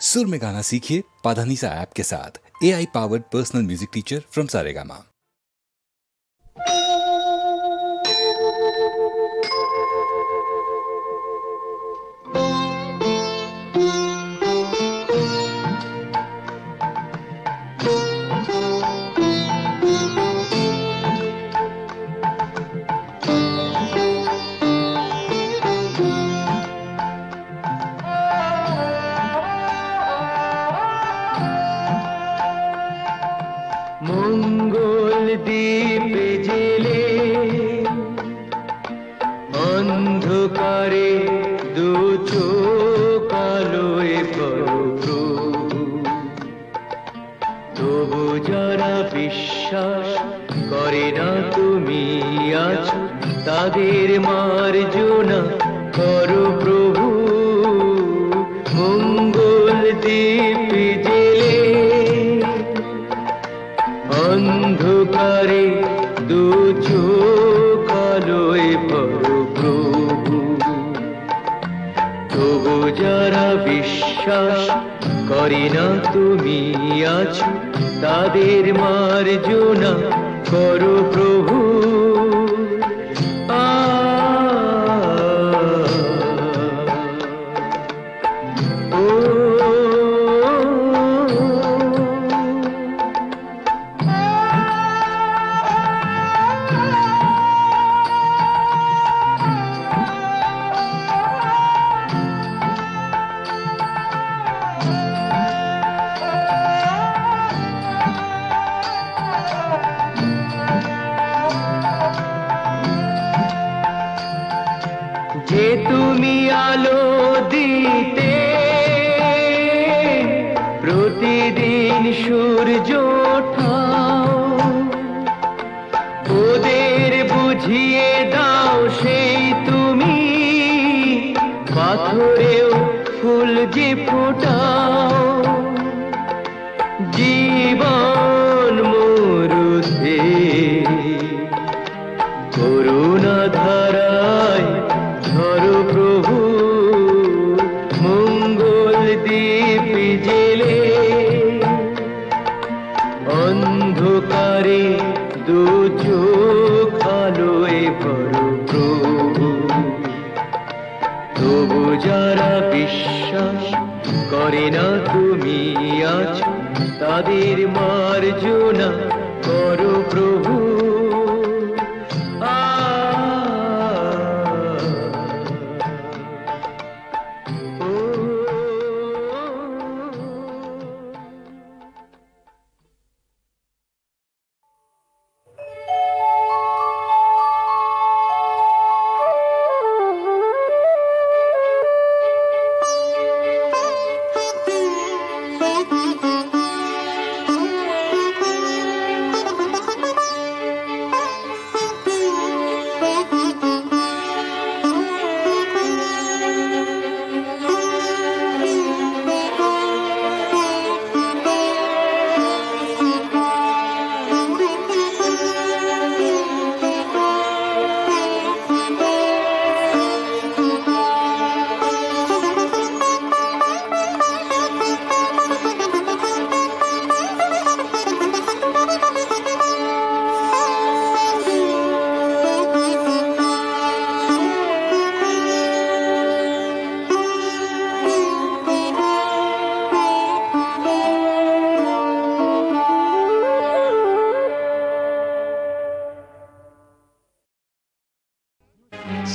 सुर में गाना सीखिए पाधानीसा ऐप के साथ। AI powered personal music teacher from Saregama. তাদের মার্জনা করো প্রভু, মঙ্গল দীপ জেলে অন্ধকারে দু চোখ আলোয় করো প্রভু। তবু যারা বিশ্বাস করে না তুমি আছো, তাদের মার্জনা করো প্রভু। যে তুমি আলো দিতে প্রতিদিন সূর্য ওঠাও, ওদের বুঝিয়ে দাও সেই তুমি পাথরেও ফুল যে ফোটাও। জীবন মরুতে করুণা ধারায় ধরো প্রভু, মঙ্গল দীপ জেলে অন্ধকারে দু চোখ আলোয় ভরো প্রভু। তবু যারা বিশ্বাস করে না তুমি আছো, তাদের মার্জনা করো প্রভু।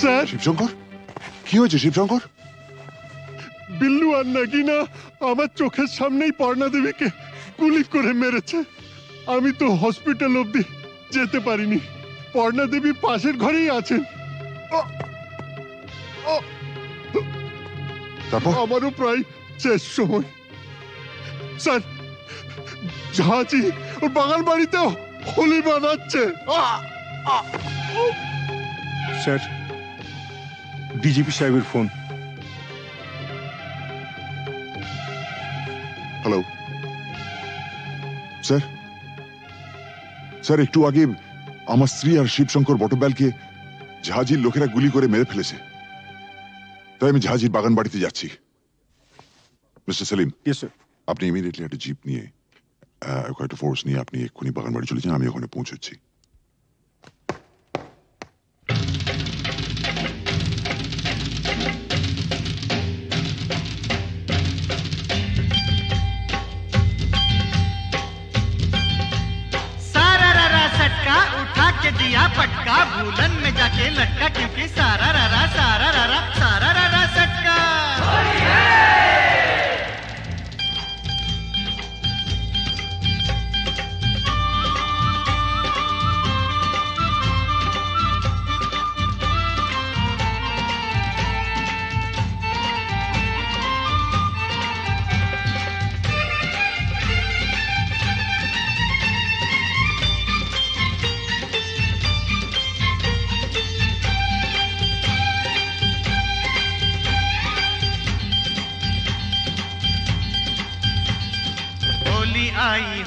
স্যার, শিবশঙ্কর, কি হয়েছে শিবশঙ্কর? বিল্লু আর নাগিনা আমার চোখের সামনেই পর্ণা দেবীকে গুলি করে মেরেছে। আমি তো হসপিটাল অবধি যেতে পারিনি। পর্ণা দেবী পাশের ঘরেই আছেন। তারপর? আমারও প্রায় শেষ সময়। স্যার, ঝাঁচি ওর বাগান বাড়িতেও হোলি বানাচ্ছে। স্যার, ডিজিপি সাহেবের ফোন। Hello sir. স্যার, একটু আগে আমার স্ত্রী আর শিবশঙ্কর বটব্যালকে ঝাঁঝির লোকেরা গুলি করে মেরে ফেলেছে। তাই আমি ঝাঁঝির বাগান বাড়িতে যাচ্ছি। Mister Selim, yes sir. আপনি ইমিডিয়েটলি একটা জিপ নিয়ে কয়েকটা ফোর্স নিয়ে আপনি এক্ষুনি বাগানবাড়ি চলে যান, আমি ওখানে পৌঁছচ্ছি। उठा के दिया पटका, भूलन में जाके लटका, क्योंकि सारा रारा सटका।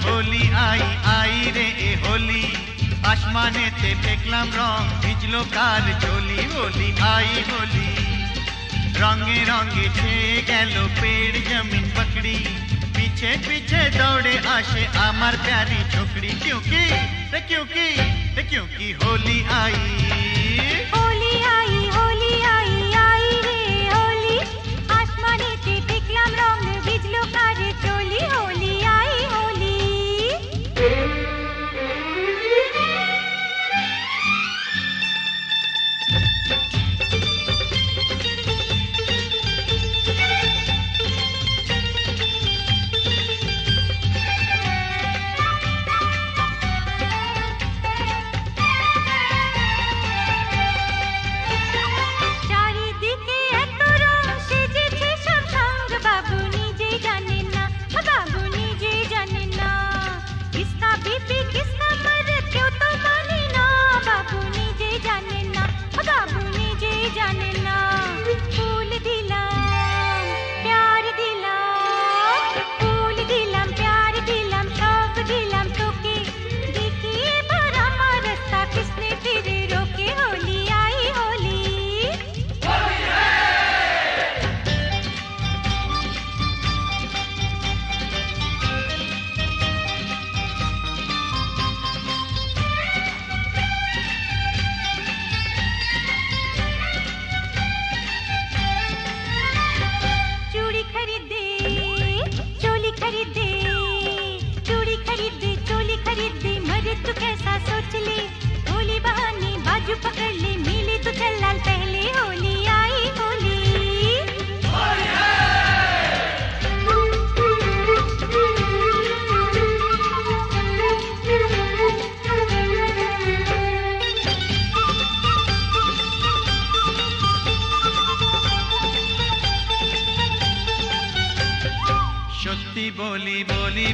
होली आई आई रे ए होली, आसमाने ते फेंकलाम रंग, भिजलो काल चोली। होली आई होली, रंगे रंगे छेए गेलो पेड़ जमीन पकड़ी, पीछे पीछे दौड़े आशे आमार प्यारी छोकरी। क्योंकि होली आई रे होली, आसमाने ते फेंकलाम रंग, भिजलो काल चोली। होली आई होली।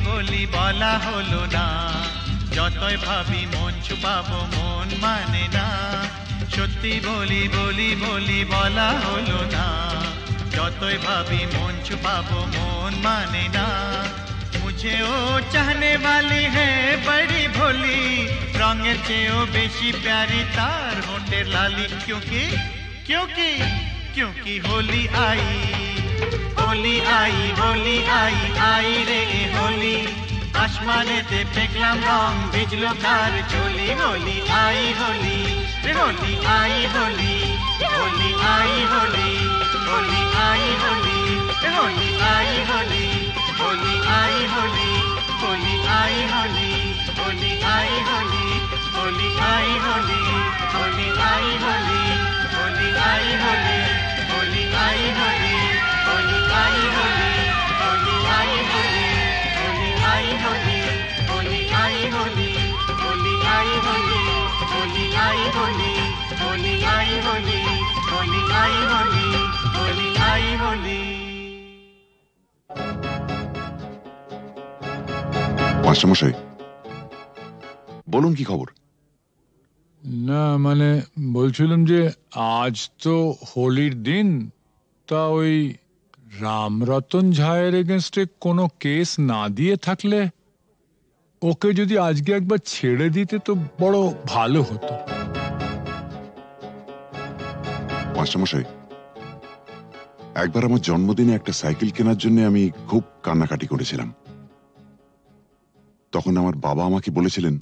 बोली बला हलो ना, যতই ভাবি মন ছুপাবো মন মানে না। সত্যি বলি বলা হলো না, যতই ভাবি মন ছুপাবো মন মানে না। मुझे ओ चाहने वाली है बड़ी भोली, रंगेर चेयो बेशी प्यारी तार होंठेर लाली। क्योंकि होली आई आई रे होली, आसमाने ते फेंकलाम रंग, भिजलो कार चोली। होली आई होली रे होली आई होली, होली आई होली, होली आई होली रे होली आई होली, होली आई होली, होली आई होली, होली आई होली, होली आई होली, होली आई होली, होली आई होली, होली आई होली, होली आई होली, होली आई होली, होली आई होली, होली आई होली, होली आई होली, होली आई होली, होली आई होली, होली आई होली, होली आई होली। মাস্টারমশাই বলুন, কি খবর? না মানে বলছিলাম যে আজ তো হোলির দিন, তা ওই রামরতন ঝায়ের এগেনস্টে কোনো কেস না দিয়ে থাকলে ওকে যদি আজকে একবার ছেড়ে দিতে তো বড় ভালো হতো। মাস্টারমশাই একবার আমার জন্মদিনে একটা সাইকেল কেনার জন্য আমি খুব কান্নাকাটি করেছিলাম। তখন আমার বাবা আমাকে বলেছিলেন,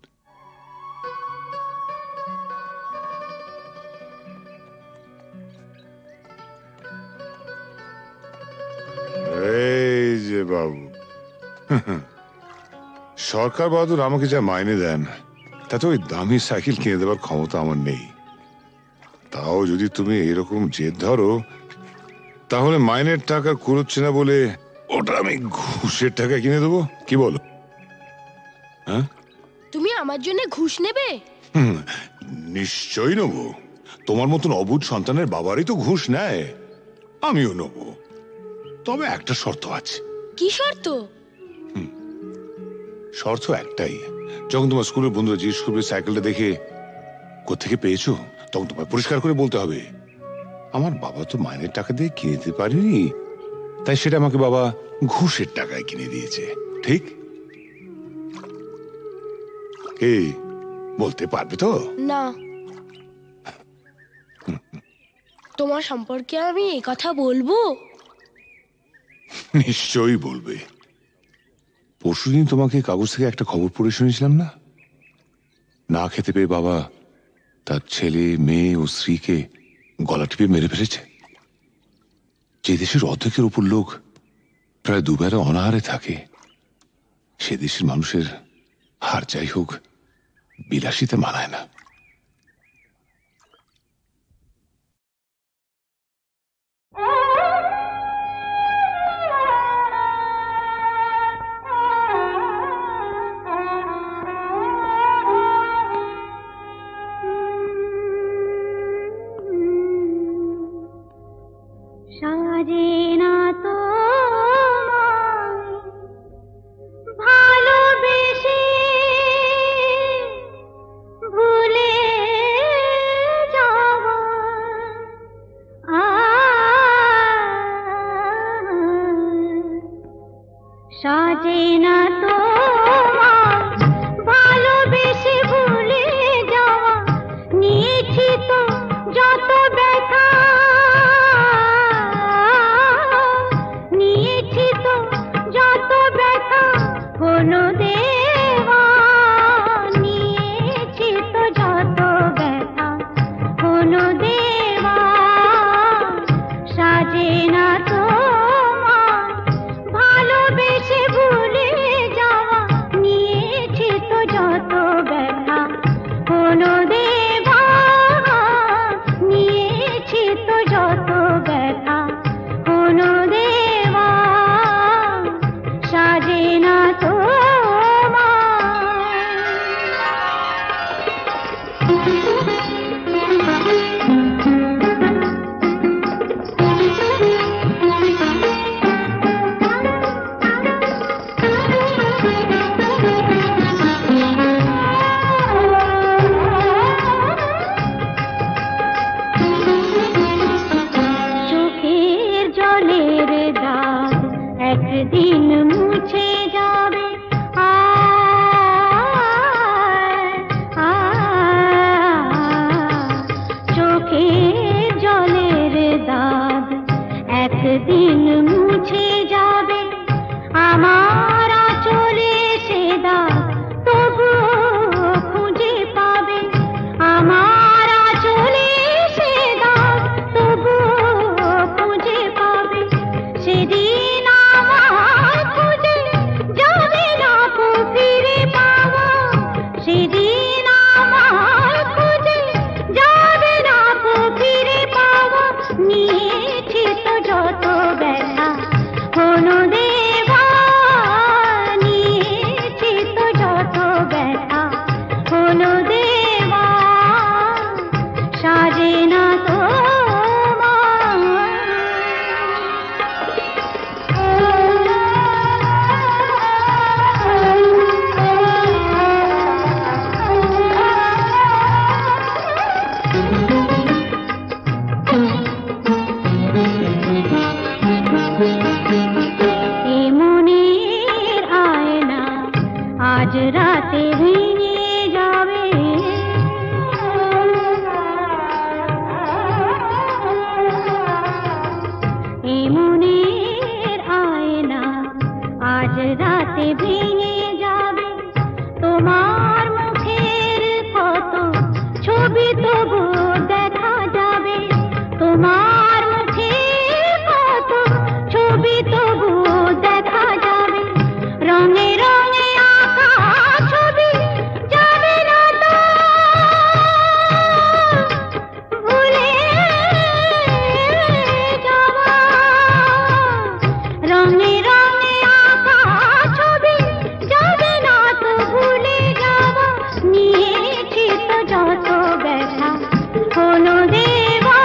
এই যে বাবু, সরকার বাহাদুর আমাকে যা মাইনে দেন তাতে ওই দামি সাইকেল কিনে দেওয়ার ক্ষমতা আমার নেই। তাও যদি তুমি এরকম জেদ ধরো, তাহলে মাইনের টাকা কুড়োচ্ছে না বলে ওটা আমি ঘুষের টাকা কিনে দেবো, কি বলো? হ্যাঁ, তুমি আমার জন্য ঘুষ নেবে? নিশ্চয়ই নেবো। তোমার মতন অবুঝ সন্তানের বাবারই তো ঘুষ নেয়, আমিও নেবো। তবে একটা শর্ত আছে। কি শর্ত? শর্ত একটাই, যখন তোমার স্কুলের বন্ধুরা জিজ্ঞেস করবে সাইকেলটা দেখে কোত্থেকে পেয়েছো, তখন তোমায় পরিষ্কার করে বলতে হবে, আমার বাবা তো মাইনের টাকা দিয়ে কিনে দিতে পারেনি, তাই সেটা আমাকে বাবা ঘুষের টাকায় কিনে দিয়েছে। ঠিক? এই বলতে পারবে তো? না। তোমার সম্পর্কে আমি এই কথা বলবো? নিশ্চয়ই বলবে। পরশুদিন তোমাকে কাগজ থেকে একটা খবর পড়ে শুনেছিলাম না? না খেতে পেয়ে বাবা তার ছেলে, মেয়ে ও স্ত্রীকে গলা টিপে মেরে ফেলেছে। যে দেশের অর্ধেকের উপর লোক প্রায় দুবেলা অনাহারে থাকে, সে দেশের মানুষের হার যাই হোক বিলাসিতে মানায় না। রাতে ভেঙে যাবে তোমার মুখের কত ছবি তবু দেখা যাবে তোমার মুখের কত ছবি তবু দেখা যাবে রঙে রঙে আঁকা ছবি যাবে না তো ভুলে যাওয়া রঙে রঙে আঁকা ছবি যাবে না তো ভুলে যাওয়া নিয়েছি তো যত ব্যথা কোনো দেওয়া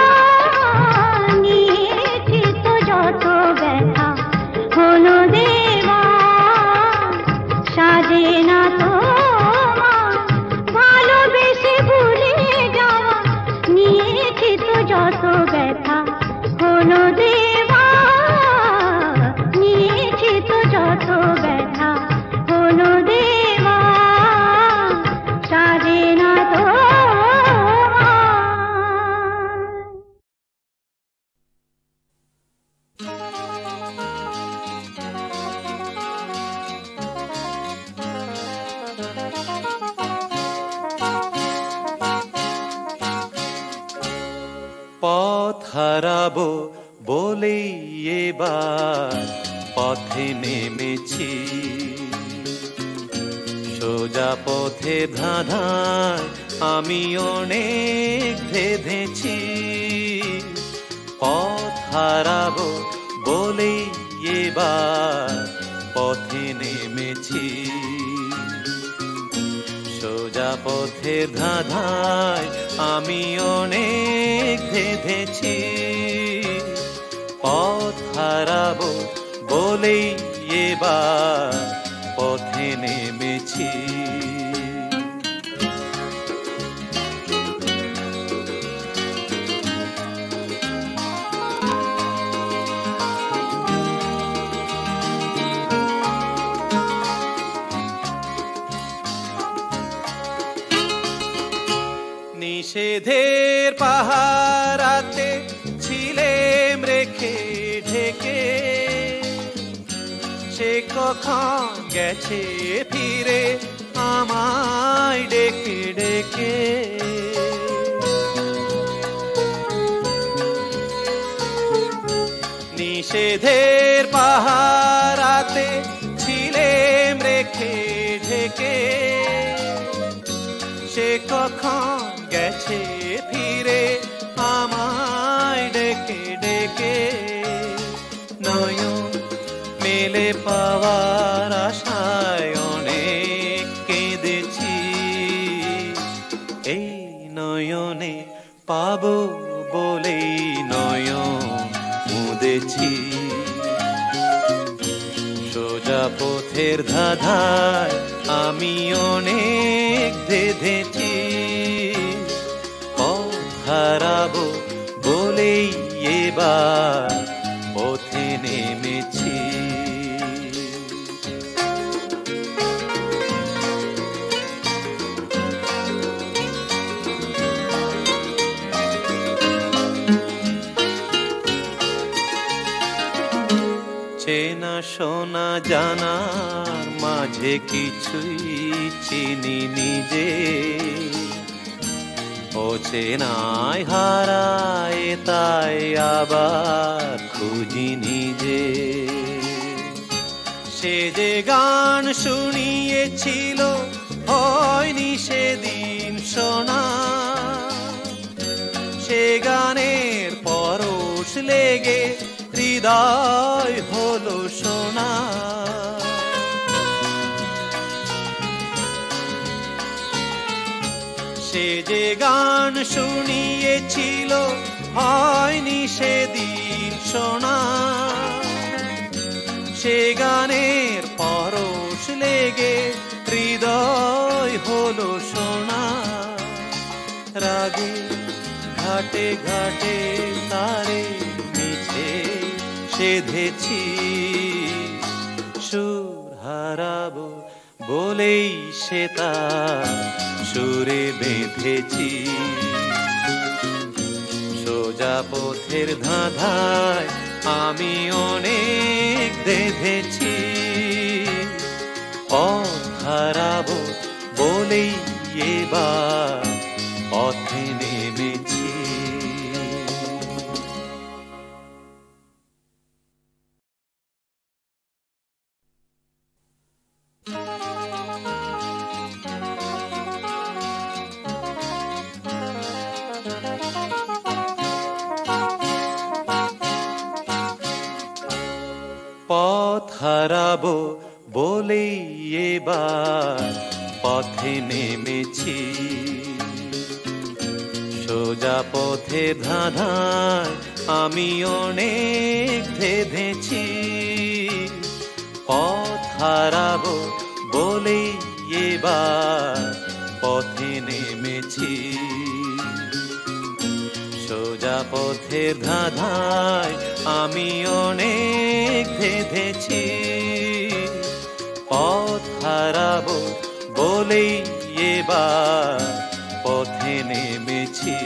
নিয়েছি তো যত ব্যথা কোনো দেওয়া সাজে না তো ভালোবেসে ভুলে যাওয়া নিয়েছি তো যত ব্যথা কোনো দেওয়া নিয়েছি তো যত ব্যথা কোনো দেওয়া সাজে না তো পথ হারাবো বলেই এবার পথে নেমেছি সোজা পথে ধাঁধায় আমি অনেক ভেবেছি পথ হারাবো বলেই এবার পথে নেমেছি সোজা পথের ধাঁধায় আমি অনেক ভেবেছি পথ হারাবো বলেই এবার পথে নেমেছি নিষেধের পাহারাতে ছিলেম রেখে ঢেকে সে কখন গেছে ফিরে আমায় ডেকে ডেকে নিষেধের পাহারাতে ছিলেম রেখে ঢেকে সে কখন গেছে ফিরে আমায় ডেকে ডেকে নয়ন মেলে পাওয়ার আশায় অনেক কেঁদেছি এই নয়নে পাবো বলেই নয়ন মুদেছি সোজা পথের ধাঁধায় আমি অনেক ধেঁধেছি পথ হারাবো বলেই এবার পথে নেমেছি চেনা শোনা জানার মাঝে কিছুই চিনি নিজে ও চেনায় হারায় তাই আবার খুঁজি নিজে সে যে গান শুনিয়েছিল হয়নি সেদিন শোনা সে গানের পরশ লেগে হৃদয় হলো সোনা সে যে গান শুনিয়েছিল হয়নি সেদিন শোনা সে গানের পরশ লেগে হৃদয় হলো সোনা রাগে ঘাটে ঘাটে তারে মিছে সেধেছি সুর হারাবো বলেই সে তার সুরে বেঁধেছি সোজা পথের ধাঁধায় আমি অনেক বেঁধেছি হারাবো বলেই এবার পথে নেমেছি। পথ হারাবো বলেই এবার পথে নেমেছি। সোজা পথে ধাঁধায় আমি অনেক ভেবেছি। পথ হারাবো বলেই এবার পথে নেমেছি। সোজা পথের ধাঁধায় আমি অনেক ভেবেছি। পথ হারাবো বলেই এবার পথে নেমেছি।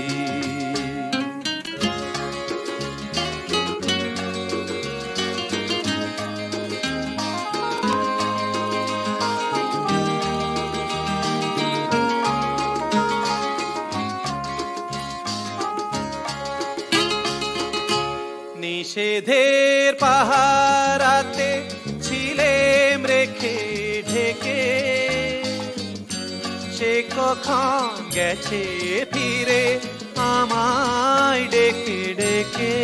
নিষেধের পাহারাতে ছিলেম রেখে ঢেকে, সে কখন গেছে ফিরে আমায় ডেকে ডেকে।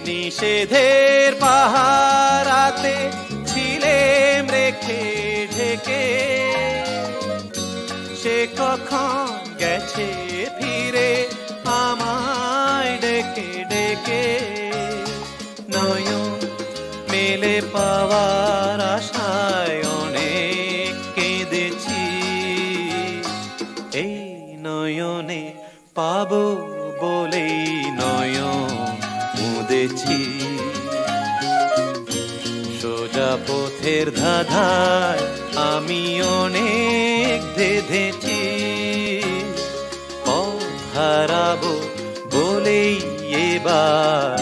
নিষেধের পাহারাতে ছিলেম রেখে ঢেকে, সে কখন গেছে ফিরে আমায় ডেকে ডেকে। নয়ন মেলে পাওয়ার আশায় অনেক কেঁদেছি। এই নয়নে পাবো বলেই নয়ন মুদেছি। সোজা পথের ধাঁধায় আমি অনেক ধেঁধেছি। পথ হারাবো বলেই এবার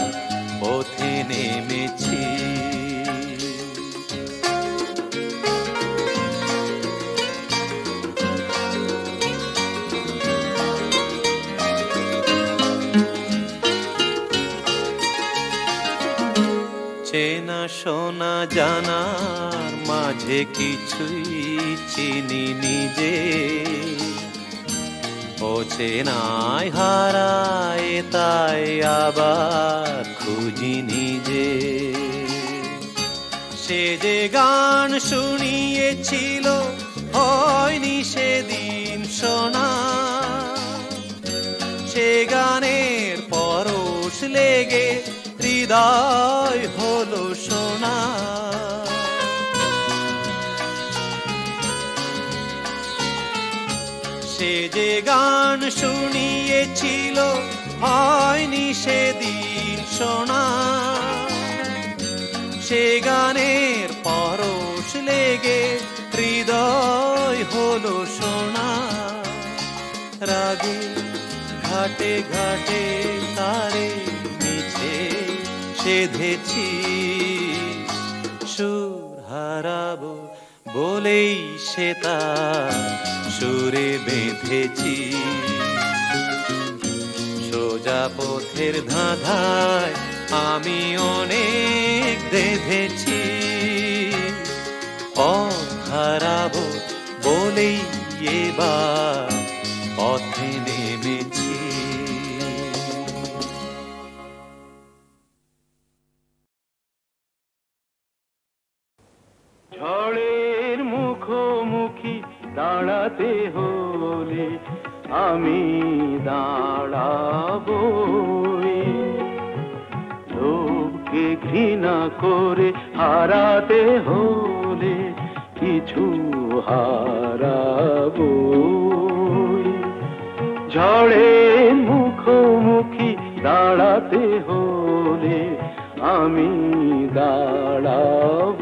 পথে নেমেছি। চেনা শোনা জানার মাঝে কিছুই চিনি নিজে। ও চেনায় হারায় তাই আবার খুঁজি নিজে। সে যে গান শুনিয়েছিল হয়নি সেদিন শোনা, সে গানের পরশ লেগে হৃদয় হলো সোনা। সে যে গান শুনিয়েছিল হয়নি সেদিন শোনা, সে গানের পরশ লেগে হৃদয় হলো সোনা। রাগে ঘাটে ঘাটে তারে মিছে সেধেছি। সুর হারাবো বলেই সে তার সুরে বেঁধেছি। সোজা পথের ধাঁধায় আমি অনেক বেঁধেছি। পথ হারাবো বলেই এবার পথে নেমেছি। ঝড়ের মুখোমুখি দাঁড়াতে হলে আমি দাঁড়াবই। লোককে ঘৃণা করে হারাতে হলে কিছু হারাবই। ঝড়ের মুখোমুখি দাঁড়াতে হলে আমি দাঁড়াবই।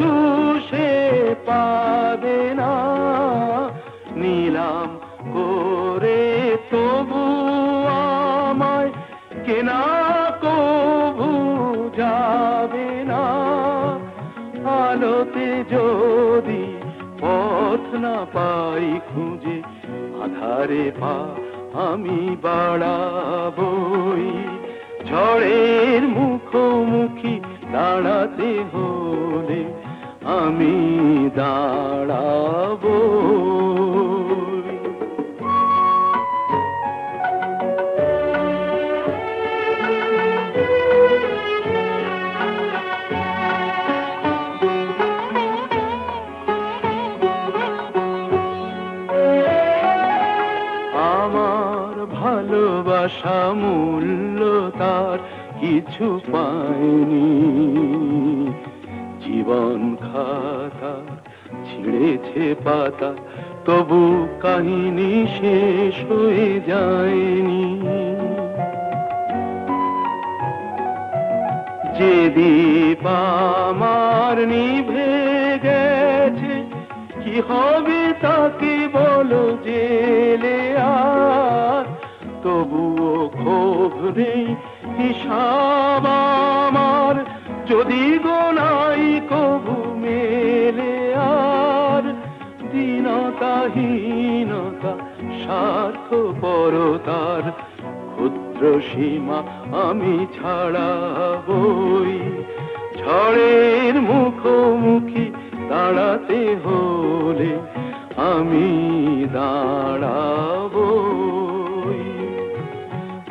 কিছু সে পাবে না, নিলাম করে তবু আমায় কেনা কবু যাবে না। আলোতে যদি পথ না পাই খুঁজে, আধারে পা আমি বাড়াবই। ঝড়ের মুখোমুখি দাঁড়াতে হলে আমি দাঁড়াবো। আমার ভালোবাসা মূল্য তার কিছু পায়নি, জীবন খাতা ছিঁড়েছে পাতা, তবু কাহিনী শেষ হয়ে যায়নি। যে দীপ আমার নিভে গেছে, কি হবে তাকে বলো জেলে আর, তবুও ক্ষোভ নেই হিসাব আমার, যদি গোনাই কবু মেলে আর। দীনতাহীনতা স্বার্থপরতার ক্ষুদ্র সীমা আমি ছাড়াবই। ঝড়ের মুখোমুখি দাঁড়াতে হলে আমি দাঁড়াবই।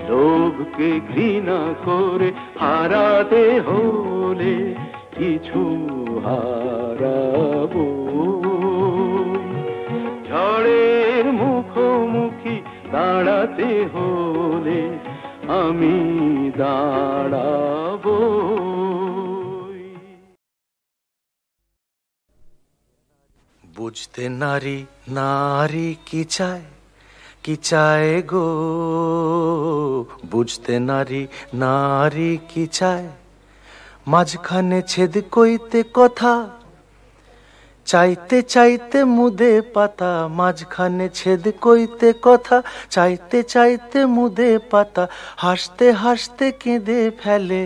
লোভকে ঘৃণা করে হারাতে হলে কিছু হারাবো। ঝড়ের মুখোমুখি দাঁড়াতে হলে আমি দাঁড়াবো। বুঝতে নারী নারী কি চায়, কি চায় গো, বুঝতে নারী নারী কি চায়। মাঝখানে ছেদ কইতে কথা, চাইতে চাইতে মুদে পাতা, মাঝখানে ছেদ কইতে কথা, চাইতে চাইতে মুদে পাতা। হাসতে হাসতে কেঁদে ফেলে,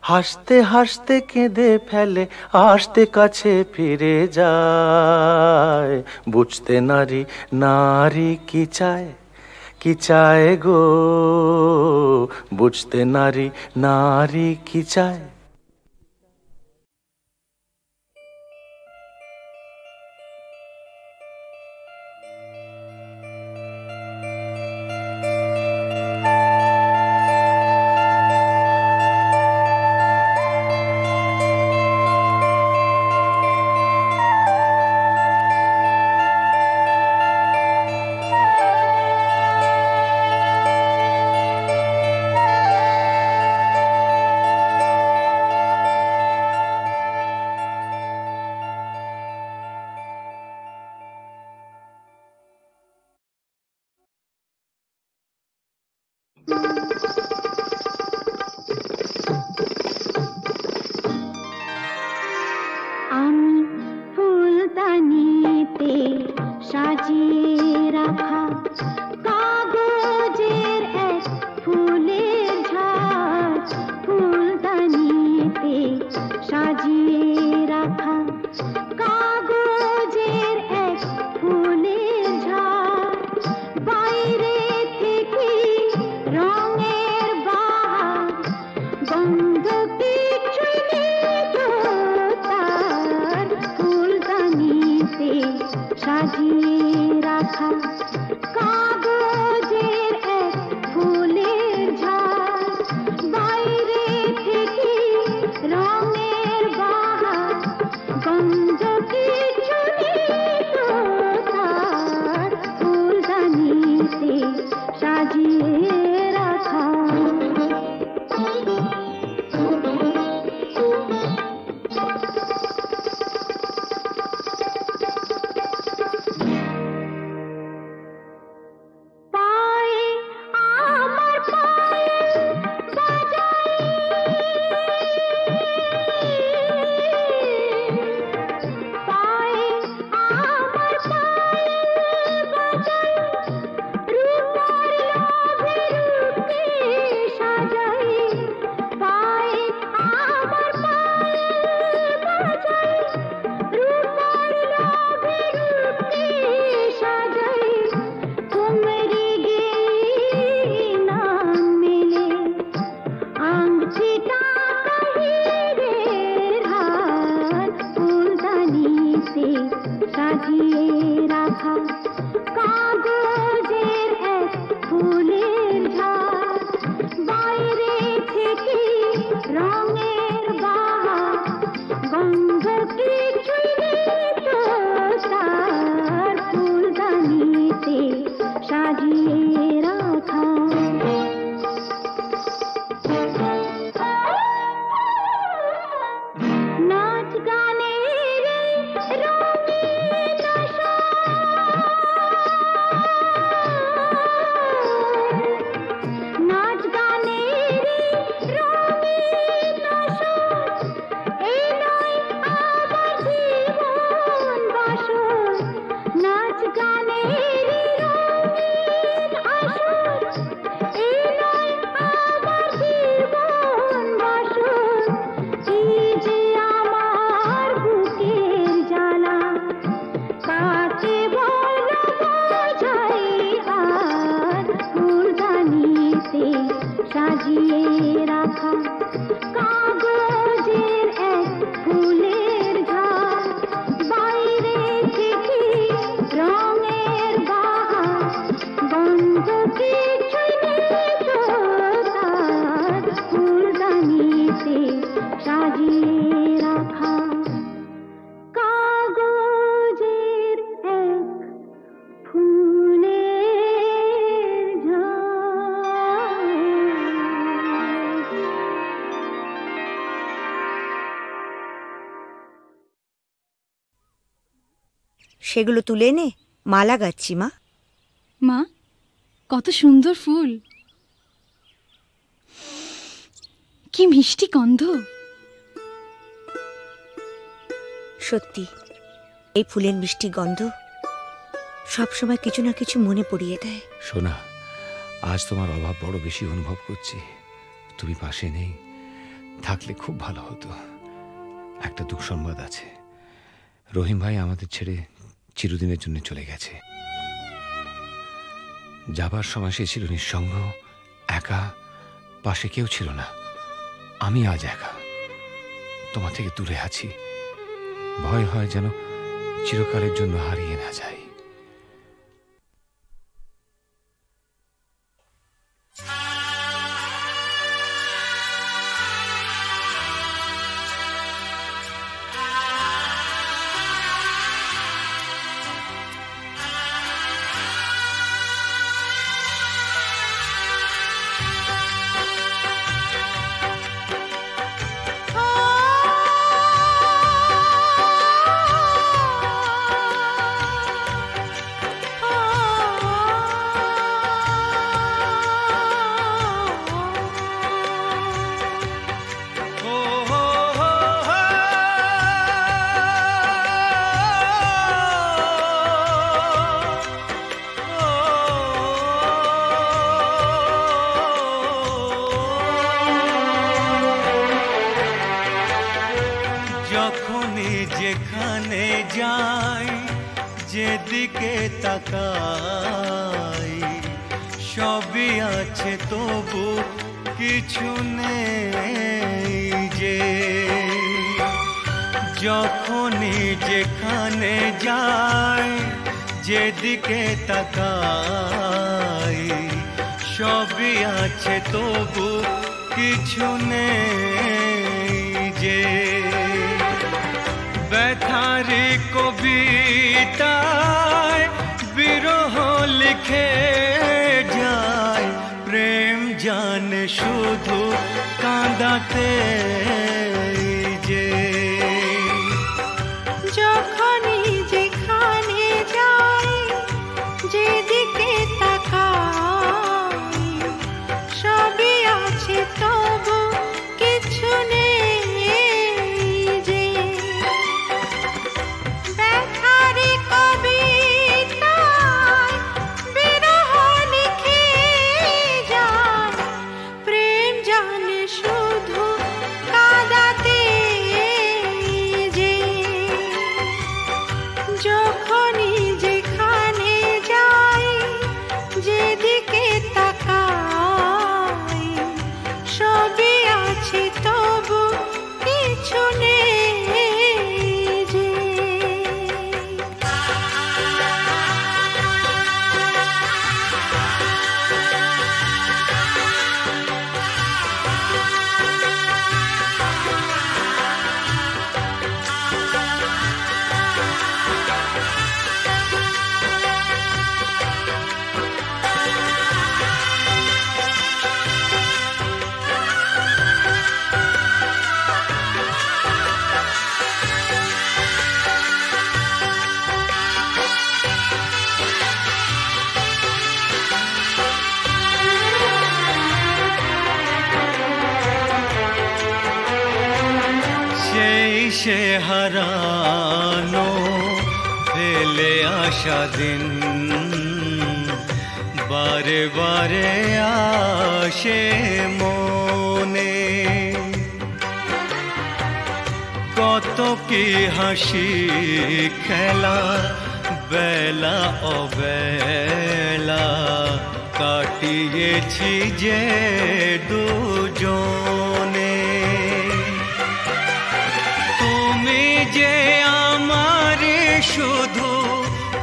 হাসতে হাসতে কেঁদে ফেলে, আসতে কাছে ফিরে যায়। বুঝতে নারী নারী কি চায়, কি চায় গো, বুঝতে নারী নারী কি চায়। সেগুলো তুলে এনে মালা গাচ্ছি মা। মা, কত সুন্দর ফুল, কি মিষ্টি গন্ধ। সত্যি এই ফুলের মিষ্টি গন্ধ সবসময় কিছু না কিছু মনে পড়িয়ে দেয়। সোনা, আজ তোমার অভাব বড় বেশি অনুভব করছি। তুমি পাশে নেই, থাকলে খুব ভালো হতো। একটা দুঃসংবাদ আছে, রহিম ভাই আমাদের ছেড়ে চিরদিনের জন্য চলে গেছে। যাবার সময় সে ছিল নিঃসঙ্গ, একা, পাশে কেউ ছিল না। আমি আজ একা, তোমার থেকে দূরে আছি। ভয় হয় যেন চিরকালের জন্য হারিয়ে না যাই। যেদিকে তাকাই সবই আছে, তবু কিছু নেই যে। যখনই যেখানে যাই, যেদিকে তাকাই সবই আছে, তবু কিছু নেই যে। ব্যথারি কবিতায় বিরহ লিখে যায়, প্রেম জানে শুধু কাঁদাতে যে। যখনই যেখানে যাই, যেদিকে তাকাই সবই আছে, তবু কিছু নেই যে। ব্যথারি কবিতায় বিরহ লিখে যায়, প্রেম জানে শুধু কাঁদাতে যে। যখনই যেখানে যাই, যেদিকে তাকাই সবই আছে, তবু কিছু নেই যে। সেই সে হারানো ফেলে আসা দিন বারে বারে আসে মনে। কত কি হাসি খেলা বেলা অবেলা কাটিয়েছি যে দুজনে। তুমি যে আমার শুধু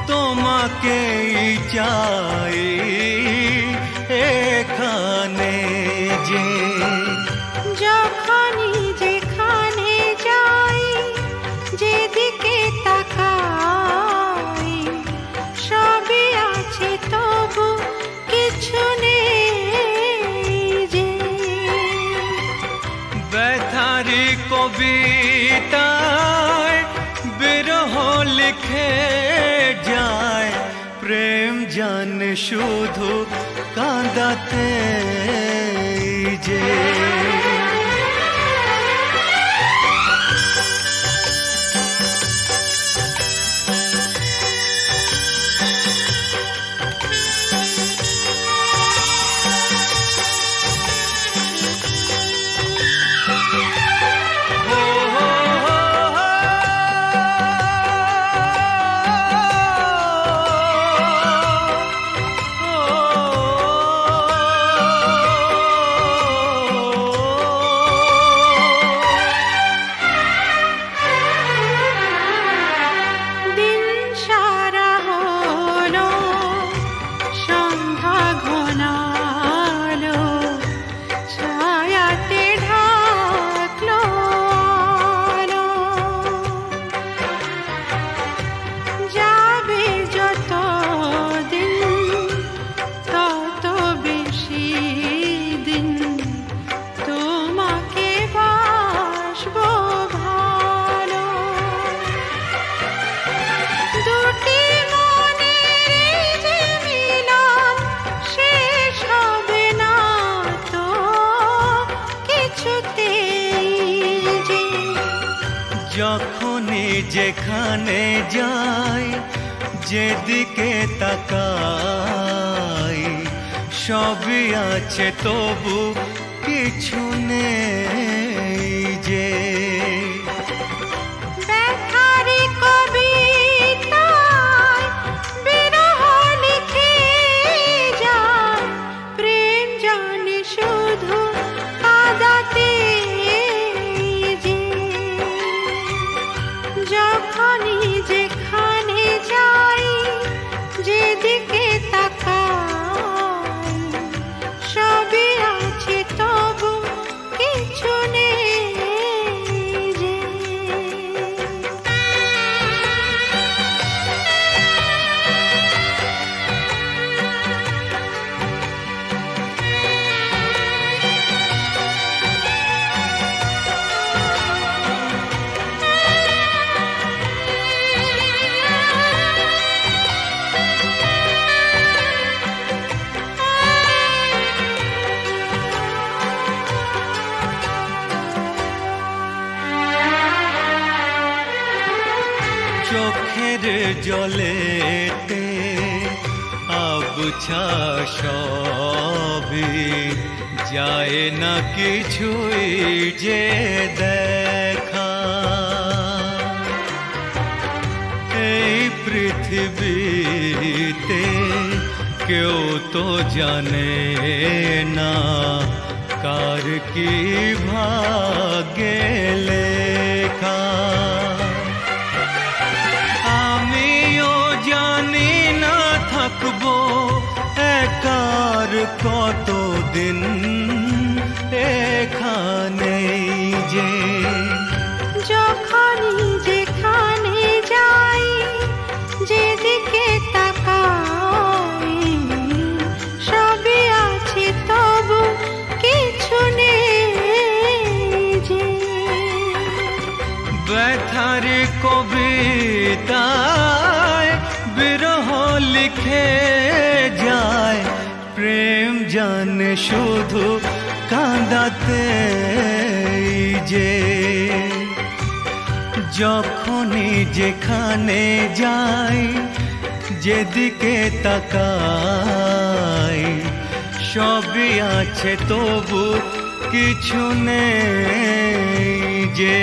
তোমাকেই চাই এখানে যে। যখনই যেখানে যাই, যেদিকে তাকাই সবই আছে, তবু কিছু নেই যে। ব্যথারি কবিতায় বিরহ বিরহ লিখে যায় প্রেম জানে শুধু কাঁদাতে যে যেখানে যাই যেদিকে তাকাই সবই আছে তবু কিছু নেই যে ব্যথারি কবিতায় বিরহ লিখে যায় প্রেম জানে শুধু কাঁদাতে যখনই যেখানে যাই যেদিকে তাকাই সবই আছে তবু কিছু নেই যে চোখের জলেতে আবছা সবই যায় না কিছুই যে দেখা এই পৃথিবীতে কেউ তো জানে না কার কি ভাগ্যে লেখা থাকবো একার কতদিন এখানে যে যখনই যেখানে যাই যেদিকে তাকাই সবই আছে তবু কিছু নেই যে ব্যথার কবিতায় বিরহ লিখে যায় প্রেম জানে শুধু কাঁদাতে যে যখনই যেখানে যাই যেদিকে তাকাই সবই আছে তবু কিছু নেই যে